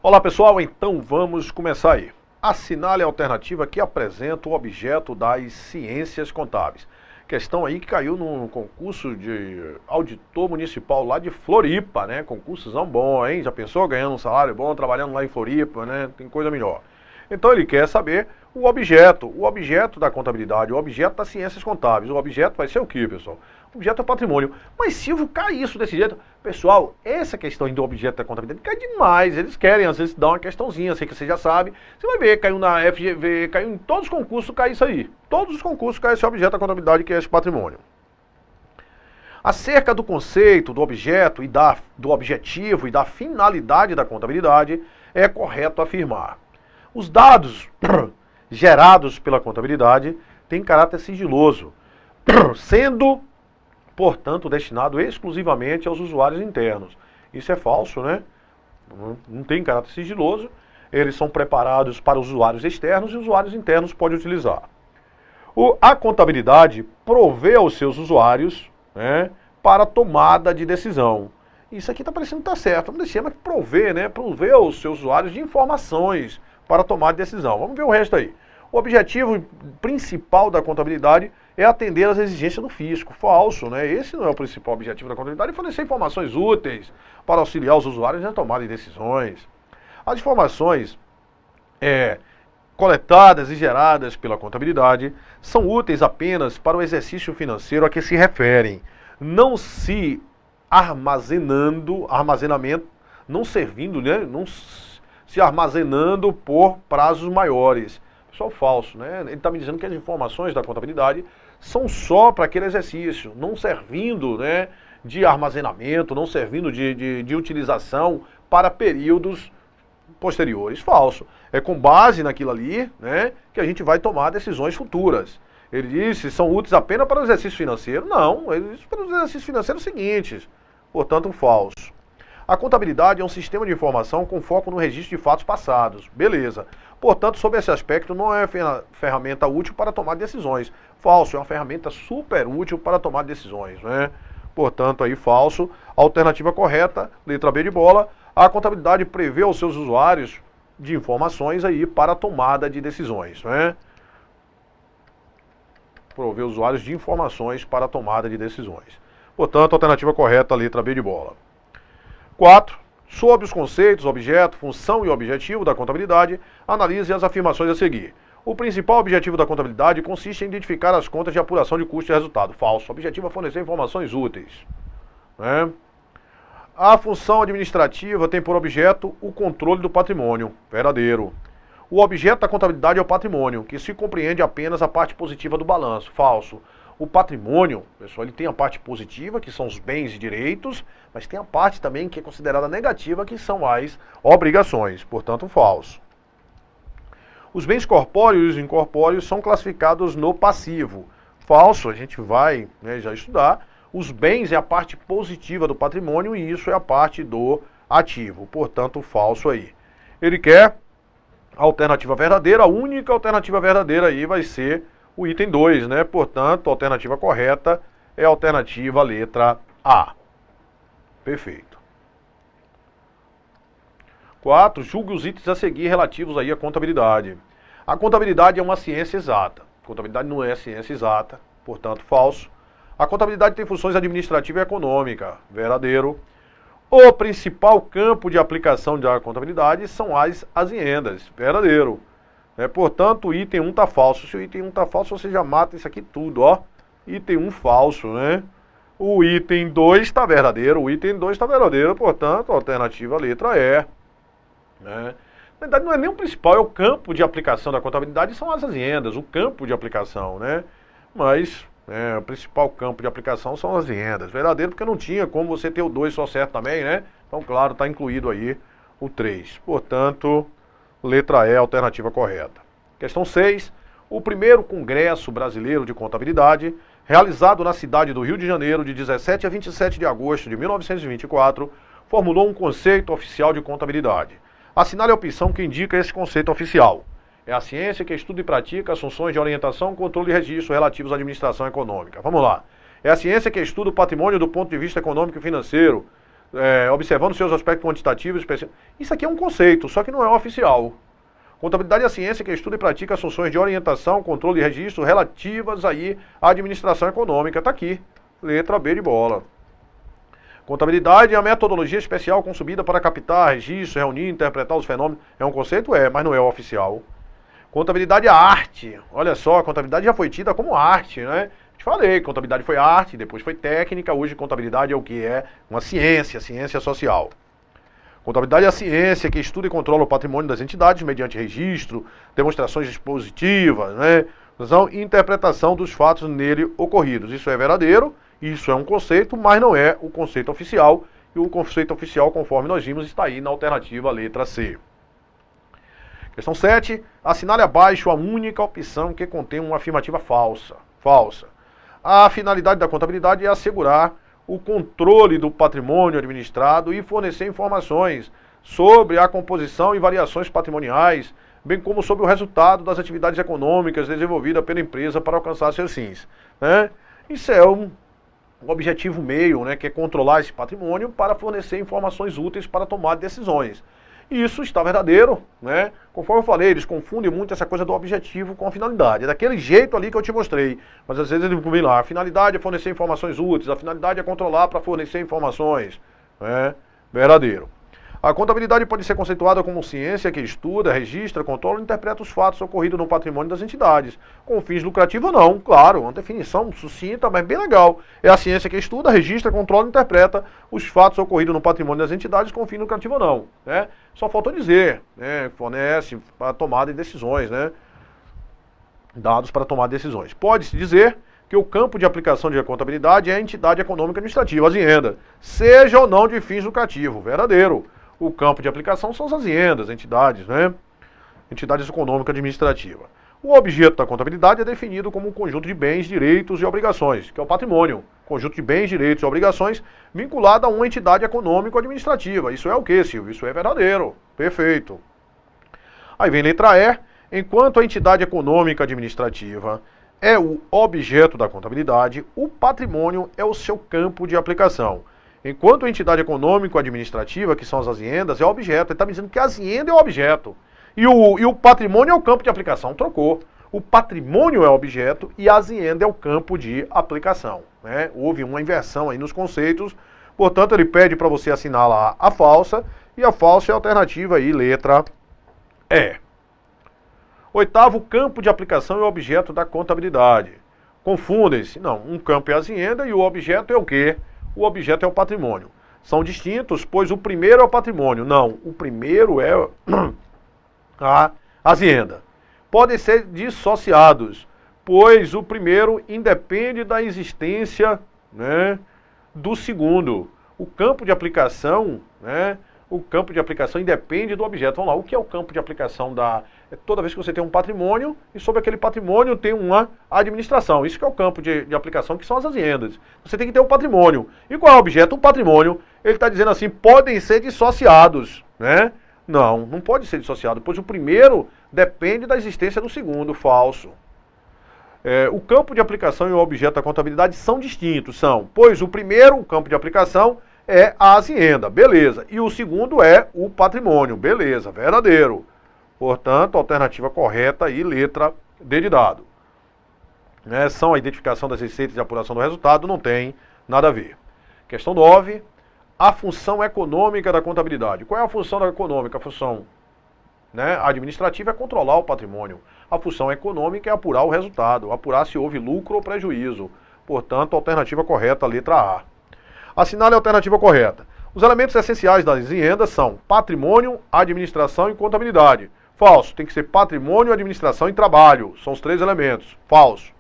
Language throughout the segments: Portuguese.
Olá pessoal, então vamos começar aí. Assinale a alternativa que apresenta o objeto das ciências contábeis. Questão aí que caiu num concurso de auditor municipal lá de Floripa, né? Concursozão bom, hein? Já pensou ganhando um salário bom, trabalhando lá em Floripa, né? Tem coisa melhor. Então ele quer saber o objeto da contabilidade, o objeto das ciências contábeis. O objeto vai ser o quê, pessoal? O objeto é o patrimônio. Mas Silvio, cai isso desse jeito. Pessoal, essa questão do objeto da contabilidade cai demais. Eles querem, às vezes, dar uma questãozinha, sei que você já sabe. Você vai ver, caiu na FGV, caiu em todos os concursos, cai isso aí. Todos os concursos cai esse objeto da contabilidade, que é esse patrimônio. Acerca do conceito, do objeto e do objetivo e da finalidade da contabilidade, é correto afirmar: os dados gerados pela contabilidade têm caráter sigiloso, sendo, portanto, destinado exclusivamente aos usuários internos. Isso é falso, né? Não tem caráter sigiloso. Eles são preparados para os usuários externos e os usuários internos podem utilizar. A contabilidade provê aos seus usuários, né, para a tomada de decisão. Isso aqui está parecendo que está certo. Vamos deixar, mas prover, né? Prover aos seus usuários de informações para tomar de decisão. Vamos ver o resto aí. O objetivo principal da contabilidade é atender às exigências do fisco. Falso, né? Esse não é o principal objetivo da contabilidade, é fornecer informações úteis para auxiliar os usuários na tomada de decisões. As informações coletadas e geradas pela contabilidade são úteis apenas para o exercício financeiro a que se referem, não se armazenamento, não servindo, né? Não se armazenando por prazos maiores. Pessoal, falso, né? Ele está me dizendo que as informações da contabilidade são só para aquele exercício, não servindo, né, de armazenamento, não servindo de utilização para períodos posteriores. Falso. É com base naquilo ali, né, que a gente vai tomar decisões futuras. Ele disse, são úteis apenas para o exercício financeiro? Não, ele disse para os exercícios financeiros seguintes. Portanto, falso. A contabilidade é um sistema de informação com foco no registro de fatos passados. Beleza. Portanto, sob esse aspecto, não é ferramenta útil para tomar decisões. Falso, é uma ferramenta super útil para tomar decisões, né? Portanto, aí falso. Alternativa correta, letra B de bola. A contabilidade prevê aos seus usuários de informações aí para a tomada de decisões, né? Prover usuários de informações para a tomada de decisões. Portanto, alternativa correta, letra B de bola. 4. Sob os conceitos, objeto, função e objetivo da contabilidade, analise as afirmações a seguir. O principal objetivo da contabilidade consiste em identificar as contas de apuração de custo e resultado. Falso. O objetivo é fornecer informações úteis, né? A função administrativa tem por objeto o controle do patrimônio. Verdadeiro. O objeto da contabilidade é o patrimônio, que se compreende apenas a parte positiva do balanço. Falso. O patrimônio, pessoal, ele tem a parte positiva, que são os bens e direitos, mas tem a parte também que é considerada negativa, que são as obrigações. Portanto, falso. Os bens corpóreos e incorpóreos são classificados no passivo. Falso, a gente vai, né, já estudar. Os bens é a parte positiva do patrimônio e isso é a parte do ativo. Portanto, falso aí. Ele quer a alternativa verdadeira, a única alternativa verdadeira aí vai ser o item 2, né? Portanto, a alternativa correta é a alternativa letra A. Perfeito. 4. Julgue os itens a seguir relativos aí à contabilidade. A contabilidade é uma ciência exata. A contabilidade não é ciência exata, portanto, falso. A contabilidade tem funções administrativa e econômica. Verdadeiro. O principal campo de aplicação da contabilidade são as encomendas. Verdadeiro. Portanto, o item 1 está falso. Se o item 1 está falso, você já mata isso aqui tudo, ó. Item 1 falso, né? O item 2 está verdadeiro. O item 2 está verdadeiro, portanto, a alternativa letra E. Né? Na verdade, não é nem o principal, é o campo de aplicação da contabilidade, são as encomendas, o campo de aplicação, né? Mas o principal campo de aplicação são as encomendas. Verdadeiro, porque não tinha como você ter o 2 só certo também, né? Então, claro, está incluído aí o 3. Portanto, letra E, alternativa correta. Questão 6. O primeiro Congresso Brasileiro de Contabilidade, realizado na cidade do Rio de Janeiro de 17 a 27 de agosto de 1924, formulou um conceito oficial de contabilidade. Assinale a opção que indica esse conceito oficial. É a ciência que estuda e pratica as funções de orientação, controle e registro relativos à administração econômica. Vamos lá. É a ciência que estuda o patrimônio do ponto de vista econômico e financeiro, observando seus aspectos quantitativos. Isso aqui é um conceito, só que não é oficial. Contabilidade é a ciência que estuda e pratica as funções de orientação, controle e registro relativas aí à administração econômica. Está aqui, letra B de bola. Contabilidade é a metodologia especial consumida para captar, registro, reunir, interpretar os fenômenos. É um conceito? É, mas não é oficial. Contabilidade é arte. Olha só, a contabilidade já foi tida como arte, né? Te falei, contabilidade foi arte, depois foi técnica, hoje contabilidade é o que é uma ciência, ciência social. Contabilidade é a ciência que estuda e controla o patrimônio das entidades mediante registro, demonstrações expositivas, né? E interpretação dos fatos nele ocorridos. Isso é verdadeiro, isso é um conceito, mas não é o conceito oficial. E o conceito oficial, conforme nós vimos, está aí na alternativa letra C. Questão 7. Assinale abaixo a única opção que contém uma afirmativa falsa. Falsa. A finalidade da contabilidade é assegurar o controle do patrimônio administrado e fornecer informações sobre a composição e variações patrimoniais, bem como sobre o resultado das atividades econômicas desenvolvidas pela empresa para alcançar seus fins, né? Isso é um objetivo meio, né, que é controlar esse patrimônio para fornecer informações úteis para tomar decisões. E isso está verdadeiro, né? Conforme eu falei, eles confundem muito essa coisa do objetivo com a finalidade. É daquele jeito ali que eu te mostrei. Mas às vezes eles vêm lá, a finalidade é fornecer informações úteis, a finalidade é controlar para fornecer informações. Né? Verdadeiro. A contabilidade pode ser conceituada como ciência que estuda, registra, controla e interpreta os fatos ocorridos no patrimônio das entidades. Com fins lucrativos ou não, claro, uma definição sucinta, mas bem legal. É a ciência que estuda, registra, controla e interpreta os fatos ocorridos no patrimônio das entidades com fim lucrativo ou não. Né? Só faltou dizer, né? Fornece para tomada de decisões, né? Dados para tomar decisões. Pode-se dizer que o campo de aplicação de contabilidade é a entidade econômica administrativa, azienda, seja ou não de fins lucrativos, verdadeiro. O campo de aplicação são as aziendas, entidades, né? Entidades econômicas administrativas. O objeto da contabilidade é definido como um conjunto de bens, direitos e obrigações, que é o patrimônio. Conjunto de bens, direitos e obrigações vinculado a uma entidade econômico-administrativa. Isso é o quê, Silvio? Isso é verdadeiro. Perfeito. Aí vem letra E. Enquanto a entidade econômica administrativa é o objeto da contabilidade, o patrimônio é o seu campo de aplicação. Enquanto a entidade econômico-administrativa, que são as aziendas, é o objeto. Ele está me dizendo que a azienda é o objeto. E o patrimônio é o campo de aplicação. Trocou. O patrimônio é o objeto e a azienda é o campo de aplicação. Né? Houve uma inversão aí nos conceitos. Portanto, ele pede para você assinar lá a falsa. E a falsa é a alternativa aí, letra E. Oitavo, campo de aplicação é o objeto da contabilidade. Confundem-se. Não, um campo é a azienda e o objeto é o quê? O objeto é o patrimônio. São distintos, pois o primeiro é o patrimônio. Não, o primeiro é a azienda. Podem ser dissociados, pois o primeiro independe da existência, né, do segundo. O campo de aplicação, né, o campo de aplicação independe do objeto. Vamos lá, o que é o campo de aplicação da... Toda vez que você tem um patrimônio, e sobre aquele patrimônio tem uma administração. Isso que é o campo de aplicação, que são as aziendas. Você tem que ter um patrimônio. E qual é o objeto? O patrimônio. Ele está dizendo assim, podem ser dissociados, né? Não, não pode ser dissociado, pois o primeiro depende da existência do segundo. Falso. O campo de aplicação e o objeto da contabilidade são distintos, pois o primeiro, o campo de aplicação, é a azienda, beleza. E o segundo é o patrimônio, beleza, verdadeiro. Portanto, alternativa correta aí, letra D de dado. Né, são a identificação das receitas e apuração do resultado, não tem nada a ver. Questão 9, a função econômica da contabilidade. Qual é a função da econômica? A função, né, administrativa é controlar o patrimônio. A função econômica é apurar o resultado, apurar se houve lucro ou prejuízo. Portanto, alternativa correta, letra A. Assinale a alternativa correta. Os elementos essenciais das aziendas são patrimônio, administração e contabilidade. Falso. Tem que ser patrimônio, administração e trabalho. São os três elementos. Falso.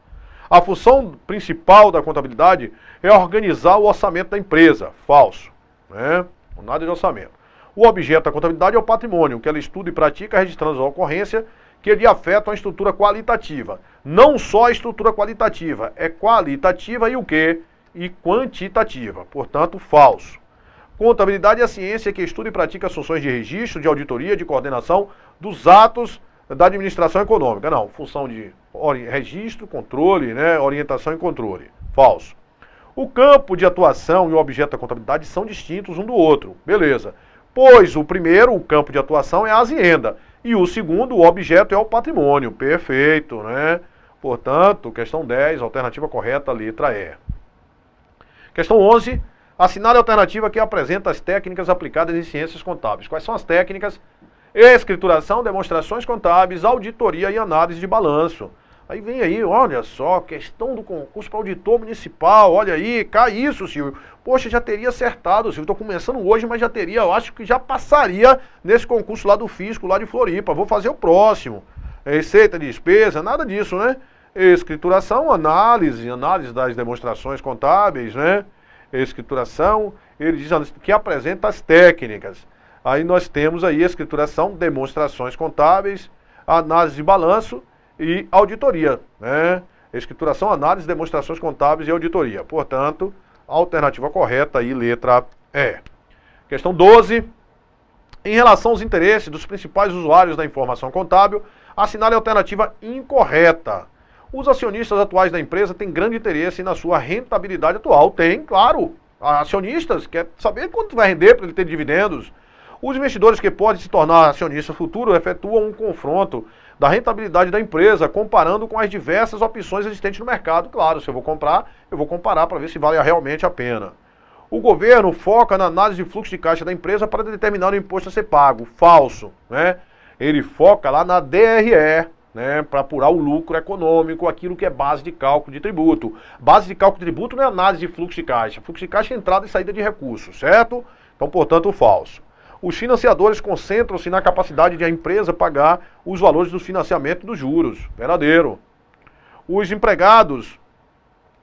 A função principal da contabilidade é organizar o orçamento da empresa. Falso. Né? Nada de orçamento. O objeto da contabilidade é o patrimônio, que ela estuda e pratica registrando a ocorrência que lhe afetam a estrutura qualitativa. Não só a estrutura qualitativa, é qualitativa e o quê? E quantitativa. Portanto, falso. Contabilidade é a ciência que estuda e pratica as funções de registro, de auditoria, de coordenação dos atos da administração econômica. Não, função de registro, controle, né, orientação e controle. Falso. O campo de atuação e o objeto da contabilidade são distintos um do outro, beleza. Pois o primeiro, o campo de atuação é a azienda, e o segundo, o objeto é o patrimônio, perfeito, né? Portanto, questão 10, alternativa correta, letra E. Questão 11, assinale a alternativa que apresenta as técnicas aplicadas em ciências contábeis. Quais são as técnicas? Escrituração, demonstrações contábeis, auditoria e análise de balanço. Aí vem aí, olha só, questão do concurso para auditor municipal, olha aí, cai isso, Silvio. Poxa, já teria acertado, Silvio, estou começando hoje, mas já teria, eu acho que já passaria nesse concurso lá do Fisco, lá de Floripa, vou fazer o próximo. Receita, despesa, nada disso, né? Escrituração, análise das demonstrações contábeis, né? Escrituração, ele diz que apresenta as técnicas. Aí nós temos aí escrituração, demonstrações contábeis, análise de balanço e auditoria, né? Escrituração, análise, demonstrações contábeis e auditoria. Portanto, a alternativa correta aí, letra E. Questão 12. Em relação aos interesses dos principais usuários da informação contábil, assinale a alternativa incorreta. Os acionistas atuais da empresa têm grande interesse na sua rentabilidade atual. Tem, claro. Acionistas querem saber quanto vai render para ele ter dividendos. Os investidores que podem se tornar acionistas futuros efetuam um confronto da rentabilidade da empresa, comparando com as diversas opções existentes no mercado. Claro, se eu vou comprar, eu vou comparar para ver se vale realmente a pena. O governo foca na análise de fluxo de caixa da empresa para determinar o imposto a ser pago. Falso, né? Ele foca lá na DRE, né, para apurar o lucro econômico, aquilo que é base de cálculo de tributo. Base de cálculo de tributo não é análise de fluxo de caixa. Fluxo de caixa é entrada e saída de recursos, certo? Então, portanto, falso. Os financiadores concentram-se na capacidade de a empresa pagar os valores do financiamento dos juros. Verdadeiro. Os empregados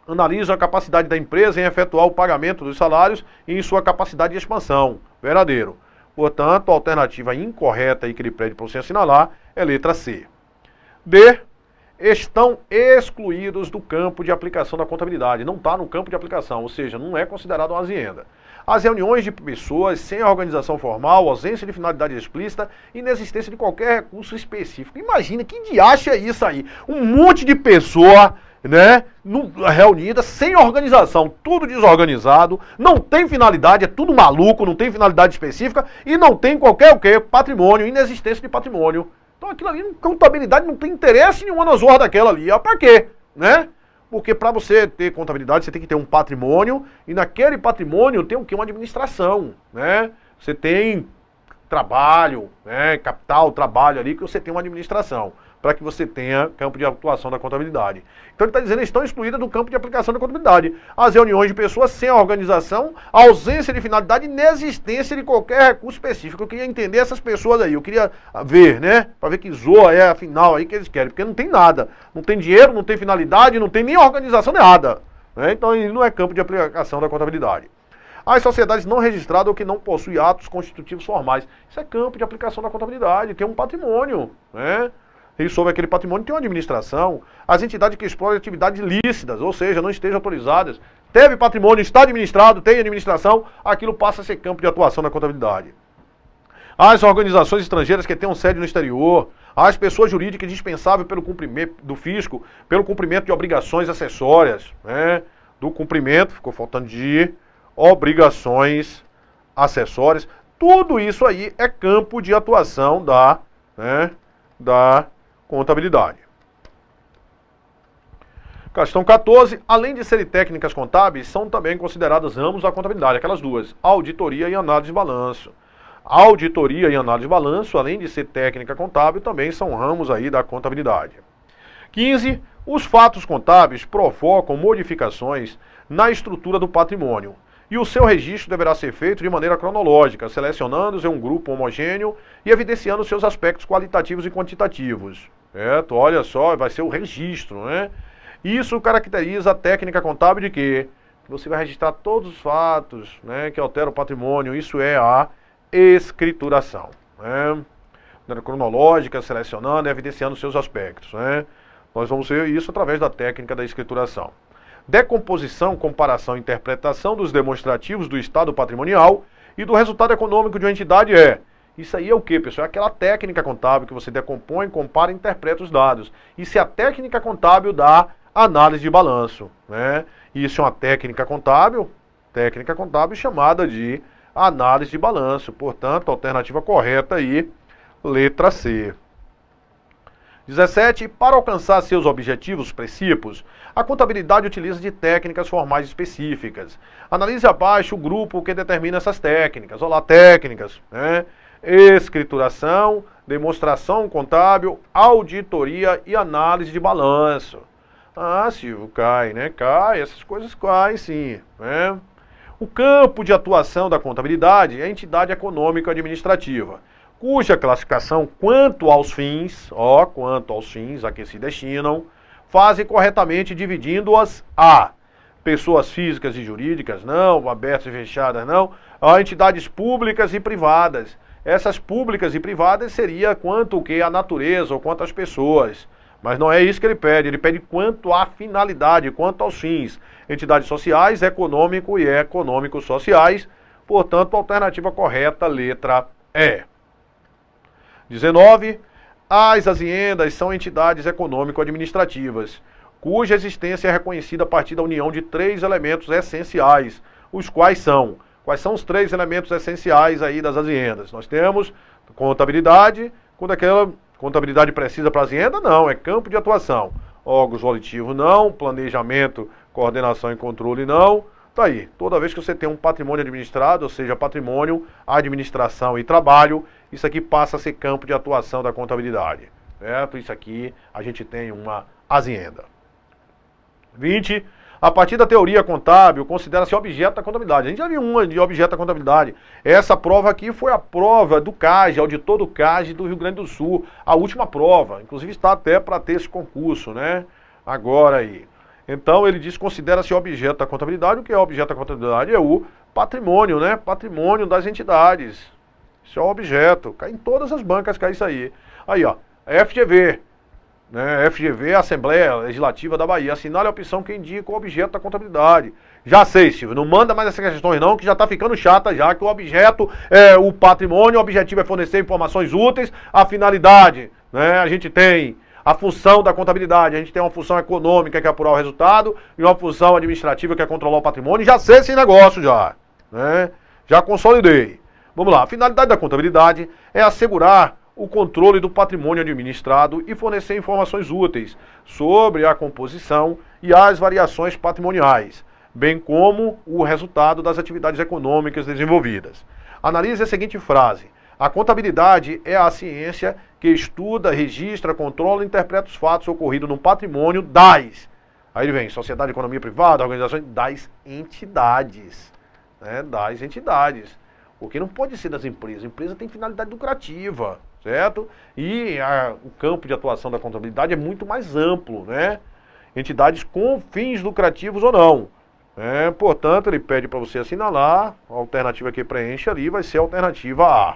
analisam a capacidade da empresa em efetuar o pagamento dos salários e em sua capacidade de expansão. Verdadeiro. Portanto, a alternativa incorreta aí que ele pede para você assinalar é letra C. D. Estão excluídos do campo de aplicação da contabilidade. Não está no campo de aplicação, ou seja, não é considerado uma azienda. As reuniões de pessoas sem organização formal, ausência de finalidade explícita e inexistência de qualquer recurso específico. Imagina, que diacho é isso aí? Um monte de pessoa, né, reunida, sem organização, tudo desorganizado, não tem finalidade, é tudo maluco, não tem finalidade específica e não tem qualquer o quê? Patrimônio, inexistência de patrimônio. Então aquilo ali, contabilidade, não tem interesse nenhuma na zorra daquela ali. Pra quê? Né? Porque para você ter contabilidade, você tem que ter um patrimônio, e naquele patrimônio tem o quê? Uma administração, né? Você tem trabalho, né? Capital, trabalho ali, que você tem uma administração, para que você tenha campo de atuação da contabilidade. Então ele está dizendo que estão excluídas do campo de aplicação da contabilidade. As reuniões de pessoas sem organização, ausência de finalidade, inexistência de qualquer recurso específico. Eu queria entender essas pessoas aí, eu queria ver, né? Para ver que zoa é a final aí que eles querem, porque não tem nada. Não tem dinheiro, não tem finalidade, não tem nem organização, nada. Né? Então ele não é campo de aplicação da contabilidade. As sociedades não registradas ou que não possuem atos constitutivos formais. Isso é campo de aplicação da contabilidade, que é um patrimônio, né? E sobre aquele patrimônio tem uma administração. As entidades que exploram atividades lícitas, ou seja, não estejam autorizadas, teve patrimônio, está administrado, tem administração, aquilo passa a ser campo de atuação da contabilidade. As organizações estrangeiras que tenham sede no exterior, as pessoas jurídicas dispensáveis pelo cumprimento do fisco, pelo cumprimento de obrigações acessórias, né? Do cumprimento, ficou faltando de obrigações acessórias. Tudo isso aí é campo de atuação da, né, da contabilidade. Questão 14. Além de serem técnicas contábeis, são também consideradas ramos da contabilidade, aquelas duas, auditoria e análise de balanço. Auditoria e análise de balanço, além de ser técnica contábil, também são ramos aí da contabilidade. 15. Os fatos contábeis provocam modificações na estrutura do patrimônio, e o seu registro deverá ser feito de maneira cronológica, selecionando-os em um grupo homogêneo e evidenciando seus aspectos qualitativos e quantitativos. Certo? Olha só, vai ser o registro, né? Isso caracteriza a técnica contábil de quê? Você vai registrar todos os fatos, né, que alteram o patrimônio. Isso é a escrituração, né? De maneira cronológica, selecionando e evidenciando seus aspectos, né? Nós vamos ver isso através da técnica da escrituração. Decomposição, comparação e interpretação dos demonstrativos do estado patrimonial e do resultado econômico de uma entidade é... Isso aí é o que, pessoal? É aquela técnica contábil que você decompõe, compara e interpreta os dados. Isso é a técnica contábil da análise de balanço, né? Isso é uma técnica contábil chamada de análise de balanço. Portanto, a alternativa correta aí, letra C. 17. Para alcançar seus objetivos princípios, a contabilidade utiliza de técnicas formais específicas. Analise abaixo o grupo que determina essas técnicas. Olha lá, técnicas, né? Escrituração, demonstração contábil, auditoria e análise de balanço. Ah, Silvio, cai, né? Cai, essas coisas caem sim, né? O campo de atuação da contabilidade é a entidade econômico-administrativa, cuja classificação quanto aos fins a que se destinam, fazem corretamente dividindo-as a pessoas físicas e jurídicas, não, abertas e fechadas, não, a entidades públicas e privadas. Essas públicas e privadas seria quanto o que a natureza ou quanto as pessoas. Mas não é isso que ele pede quanto à finalidade, quanto aos fins. Entidades sociais, econômico e econômicos sociais. Portanto, a alternativa correta, letra E. 19. As aziendas são entidades econômico-administrativas, cuja existência é reconhecida a partir da união de 3 elementos essenciais, os quais são... Quais são os 3 elementos essenciais aí das aziendas? Nós temos contabilidade, quando aquela contabilidade precisa para a azienda, não, é campo de atuação. Órgãos volitivos, não, planejamento, coordenação e controle, não. Tá aí, toda vez que você tem um patrimônio administrado, ou seja, patrimônio, administração e trabalho, isso aqui passa a ser campo de atuação da contabilidade, certo? Isso aqui a gente tem uma azienda. 20. A partir da teoria contábil, considera-se objeto da contabilidade. A gente já viu uma de objeto da contabilidade. Essa prova aqui foi a prova do CAGE, auditor do CAGE do Rio Grande do Sul. A última prova. Inclusive está até para ter esse concurso, né? Agora aí. Então ele diz que considera-se objeto da contabilidade. O que é objeto da contabilidade? É o patrimônio, né? Patrimônio das entidades. Isso é um objeto. Cai em todas as bancas, cai isso aí. Aí, ó. FGV. Né, FGV, Assembleia Legislativa da Bahia, assinale a opção que indica o objeto da contabilidade. Já sei, Silvio, não manda mais essas questões não, que já está ficando chata já, que o objeto é o patrimônio, o objetivo é fornecer informações úteis, a finalidade, né, a gente tem a função da contabilidade, a gente tem uma função econômica que é apurar o resultado, e uma função administrativa que é controlar o patrimônio, já sei esse negócio já, né, já consolidei. Vamos lá, a finalidade da contabilidade é assegurar o controle do patrimônio administrado e fornecer informações úteis sobre a composição e as variações patrimoniais, bem como o resultado das atividades econômicas desenvolvidas. Analise a seguinte frase: a contabilidade é a ciência que estuda, registra, controla e interpreta os fatos ocorridos no patrimônio das... Aí ele vem, sociedade, economia privada, organizações das entidades, né, das entidades. Porque não pode ser das empresas. A empresa tem finalidade lucrativa, certo? E o campo de atuação da contabilidade é muito mais amplo, né? Entidades com fins lucrativos ou não. Portanto, ele pede para você assinalar, a alternativa que preenche ali vai ser a alternativa A.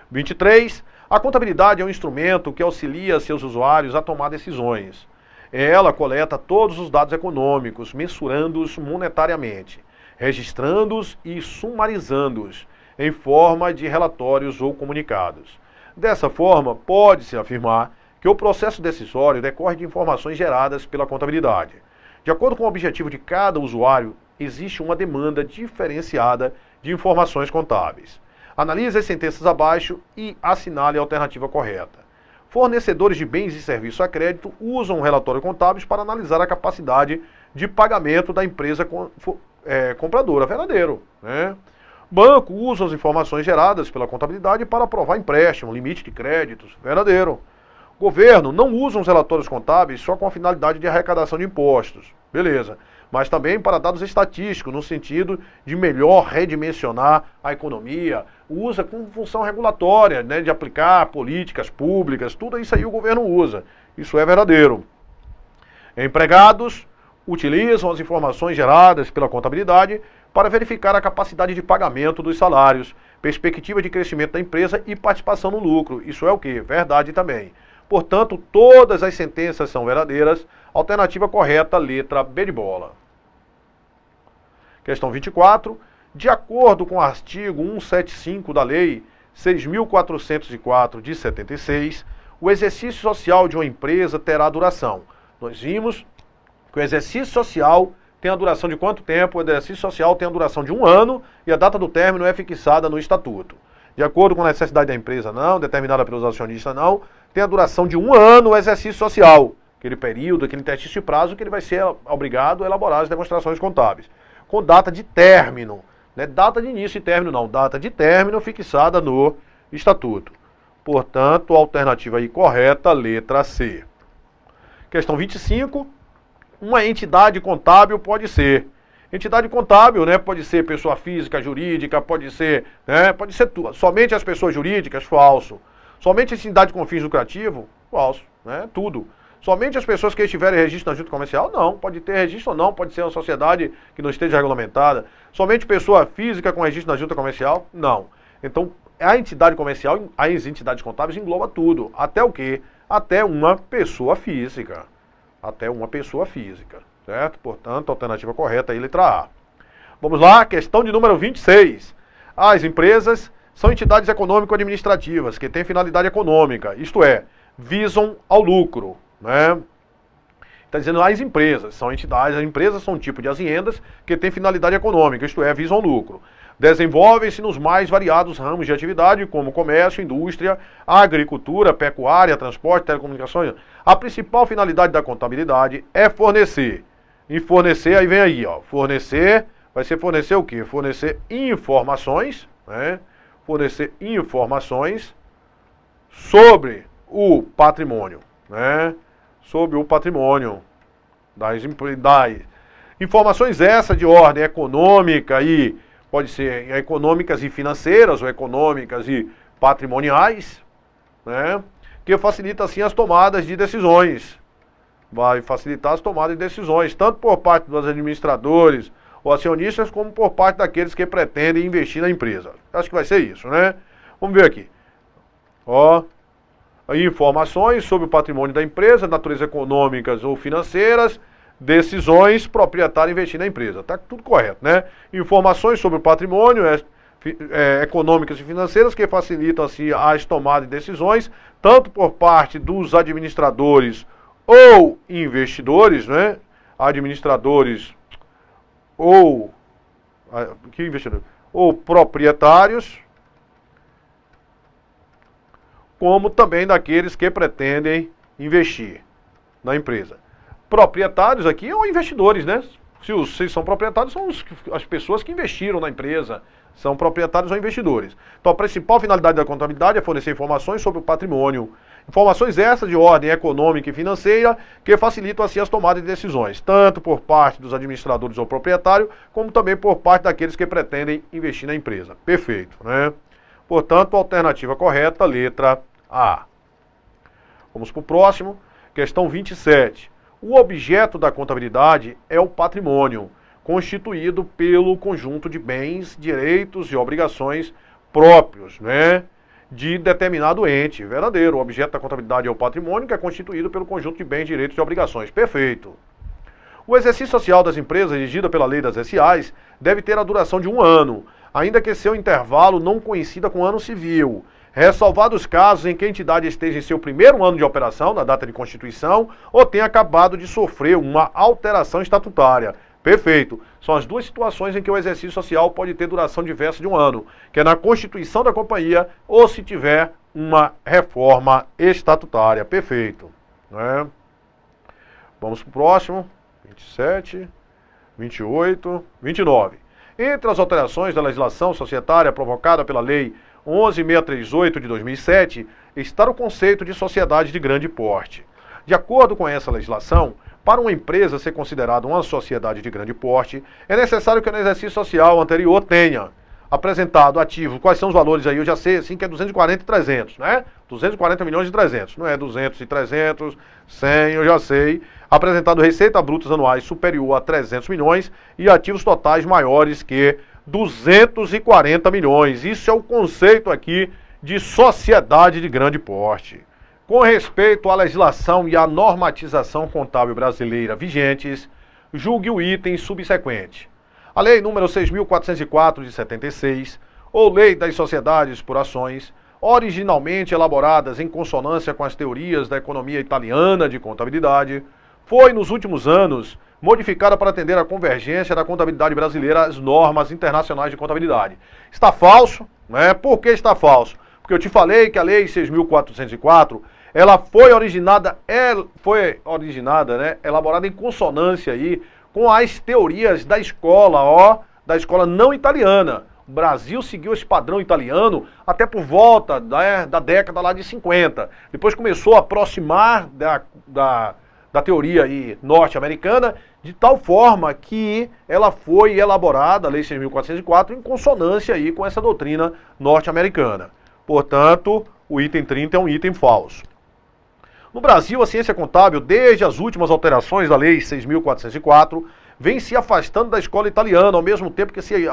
23. A contabilidade é um instrumento que auxilia seus usuários a tomar decisões. Ela coleta todos os dados econômicos, mensurando-os monetariamente, registrando-os e sumarizando-os em forma de relatórios ou comunicados. Dessa forma, pode-se afirmar que o processo decisório decorre de informações geradas pela contabilidade. De acordo com o objetivo de cada usuário, existe uma demanda diferenciada de informações contábeis. Analise as sentenças abaixo e assinale a alternativa correta. Fornecedores de bens e serviços a crédito usam relatórios contábeis para analisar a capacidade de pagamento da empresa compradora. Verdadeiro, né? Banco usa as informações geradas pela contabilidade para aprovar empréstimo, limite de créditos. Verdadeiro. Governo não usa os relatórios contábeis só com a finalidade de arrecadação de impostos. Beleza. Mas também para dados estatísticos, no sentido de melhor redimensionar a economia. Usa com função regulatória, né, de aplicar políticas públicas. Tudo isso aí o governo usa. Isso é verdadeiro. Empregados utilizam as informações geradas pela contabilidade para verificar a capacidade de pagamento dos salários, perspectiva de crescimento da empresa e participação no lucro. Isso é o quê? Verdade também. Portanto, todas as sentenças são verdadeiras. Alternativa correta, letra B de bola. Questão 24. De acordo com o artigo 175 da Lei 6.404 de 76, o exercício social de uma empresa terá duração. Nós vimos que o exercício social tem a duração de quanto tempo? O exercício social tem a duração de 1 ano e a data do término é fixada no estatuto. De acordo com a necessidade da empresa, não, determinada pelos acionistas, não, tem a duração de 1 ano o exercício social, aquele período, aquele interstício de prazo que ele vai ser obrigado a elaborar as demonstrações contábeis, com data de término, não é data de início e término não, data de término fixada no estatuto. Portanto, a alternativa aí correta, letra C. Questão 25, uma entidade contábil pode ser. Entidade contábil, né, pode ser pessoa física, jurídica, pode ser somente as pessoas jurídicas, falso. Somente a entidade com fins lucrativos, falso, né, tudo. Somente as pessoas que estiverem registro na junta comercial, não. Pode ter registro ou não, pode ser uma sociedade que não esteja regulamentada. Somente pessoa física com registro na junta comercial, não. Então, a entidade comercial, as entidades contábeis engloba tudo. Até o quê? Até uma pessoa física. Até uma pessoa física, certo? Portanto, a alternativa correta aí, letra A. Vamos lá, questão de número 26. As empresas são entidades econômico-administrativas que têm finalidade econômica, isto é, visam ao lucro, né? Está dizendo as empresas são entidades, as empresas são um tipo de aziendas que têm finalidade econômica, isto é, visam lucro. Desenvolvem-se nos mais variados ramos de atividade, como comércio, indústria, agricultura, pecuária, transporte, telecomunicações. A principal finalidade da contabilidade é fornecer. E fornecer, aí vem aí, ó, fornecer, vai ser fornecer o quê? Fornecer informações, né? Fornecer informações sobre o patrimônio, né? Sobre o patrimônio das informações essa de ordem econômica e pode ser econômicas e financeiras ou econômicas e patrimoniais, né? Que facilita assim as tomadas de decisões. Vai facilitar as tomadas de decisões, tanto por parte dos administradores ou acionistas, como por parte daqueles que pretendem investir na empresa. Acho que vai ser isso, né? Vamos ver aqui. Ó, informações sobre o patrimônio da empresa, natureza econômicas ou financeiras, decisões, proprietário investir na empresa. Tá tudo correto, né? Informações sobre o patrimônio econômicas e financeiras que facilitam assim as tomadas de decisões, tanto por parte dos administradores ou investidores, né? Administradores ou que investidor? Ou proprietários, como também daqueles que pretendem investir na empresa. Proprietários aqui ou investidores, né? Se são proprietários, são as pessoas que investiram na empresa, são proprietários ou investidores. Então, a principal finalidade da contabilidade é fornecer informações sobre o patrimônio. Informações essas de ordem econômica e financeira que facilitam assim as tomadas de decisões, tanto por parte dos administradores ou proprietários, como também por parte daqueles que pretendem investir na empresa. Perfeito, né? Portanto, a alternativa correta, letra A. Vamos para o próximo, questão 27. O objeto da contabilidade é o patrimônio, constituído pelo conjunto de bens, direitos e obrigações próprios, né, de determinado ente. Verdadeiro, o objeto da contabilidade é o patrimônio, que é constituído pelo conjunto de bens, direitos e obrigações. Perfeito. O exercício social das empresas, exigida pela lei das SAs, deve ter a duração de 1 ano, ainda que seu intervalo não coincida com o ano civil, ressalvados os casos em que a entidade esteja em seu primeiro ano de operação, na data de constituição, ou tenha acabado de sofrer uma alteração estatutária. Perfeito. São as duas situações em que o exercício social pode ter duração diversa de 1 ano, que é na constituição da companhia ou se tiver uma reforma estatutária. Perfeito. Né? Vamos para o próximo. 27, 28, 29. Entre as alterações da legislação societária provocada pela Lei 11.638 de 2007, está o conceito de sociedade de grande porte. De acordo com essa legislação, para uma empresa ser considerada uma sociedade de grande porte, é necessário que no exercício social anterior tenha apresentado ativos. Quais são os valores aí? Eu já sei assim que é 240 e 300, né? 240 milhões e 300, não é 200 e 300, 100, eu já sei. Apresentado receita brutas anuais superior a 300 milhões e ativos totais maiores que 240 milhões. Isso é o conceito aqui de sociedade de grande porte. Com respeito à legislação e à normatização contábil brasileira vigentes, julgue o item subsequente. A Lei nº 6.404 de 76, ou Lei das Sociedades por Ações, originalmente elaboradas em consonância com as teorias da economia italiana de contabilidade, foi, nos últimos anos, modificada para atender à convergência da contabilidade brasileira às normas internacionais de contabilidade. Está falso, né? Por que está falso? Porque eu te falei que a Lei 6.404, ela foi originada, né, elaborada em consonância aí com as teorias da escola, da escola não italiana. O Brasil seguiu esse padrão italiano até por volta da década lá de 50. Depois começou a aproximar da teoria aí norte-americana, de tal forma que ela foi elaborada, a Lei 6.404, em consonância aí com essa doutrina norte-americana. Portanto, o item 30 é um item falso. No Brasil, a ciência contábil, desde as últimas alterações da Lei 6.404, vem se afastando da escola italiana, ao mesmo tempo que se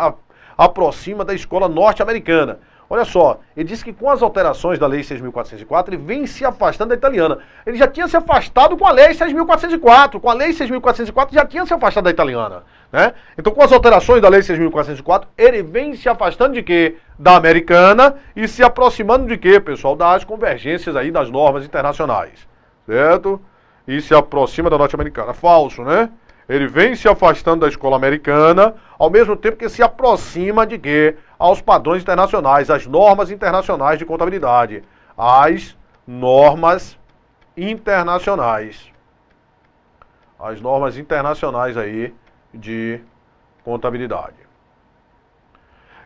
aproxima da escola norte-americana. Olha só, ele disse que com as alterações da Lei 6.404, ele vem se afastando da italiana. Ele já tinha se afastado com a Lei 6.404. Com a Lei 6.404 já tinha se afastado da italiana, né? Então, com as alterações da Lei 6.404, ele vem se afastando de quê? Da americana e se aproximando de quê, pessoal? Das convergências aí das normas internacionais, certo? E se aproxima da norte-americana. Falso, né? Ele vem se afastando da escola americana, ao mesmo tempo que se aproxima de quê? Aos padrões internacionais, às normas internacionais de contabilidade. As normas internacionais. As normas internacionais aí de contabilidade.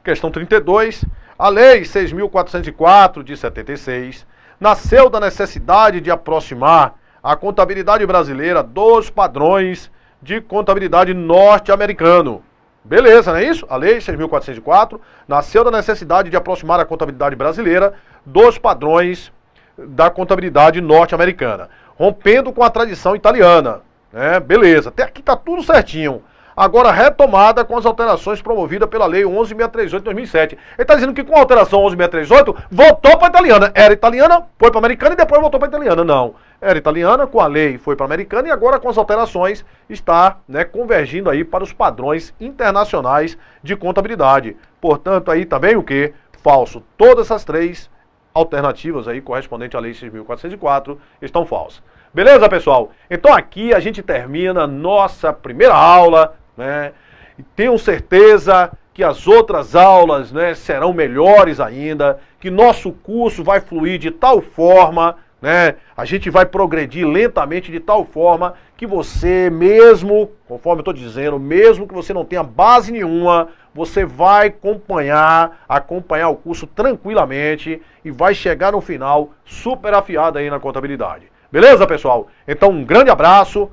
Questão 32. A Lei 6.404 de 76 nasceu da necessidade de aproximar a contabilidade brasileira dos padrões de contabilidade norte-americano. Beleza, não é isso? A Lei 6.404 nasceu da necessidade de aproximar a contabilidade brasileira dos padrões da contabilidade norte-americana, rompendo com a tradição italiana, né? Beleza, até aqui tá tudo certinho. Agora retomada com as alterações promovidas pela Lei 11.638 de 2007. Ele está dizendo que com a alteração 11.638 voltou para a italiana. Era italiana, foi para a americana e depois voltou para a italiana. Não, era italiana, com a lei foi para a americana e agora com as alterações está, né, convergindo aí para os padrões internacionais de contabilidade. Portanto, aí também o que? Falso. Todas essas três alternativas aí correspondentes à Lei 6.404 estão falsas. Beleza, pessoal? Então aqui a gente termina nossa primeira aula, né? E tenho certeza que as outras aulas, né, serão melhores ainda, que nosso curso vai fluir de tal forma, né? A gente vai progredir lentamente de tal forma que você mesmo, conforme eu estou dizendo, mesmo que você não tenha base nenhuma, você vai acompanhar o curso tranquilamente e vai chegar no final super afiado aí na contabilidade. Beleza, pessoal? Então um grande abraço.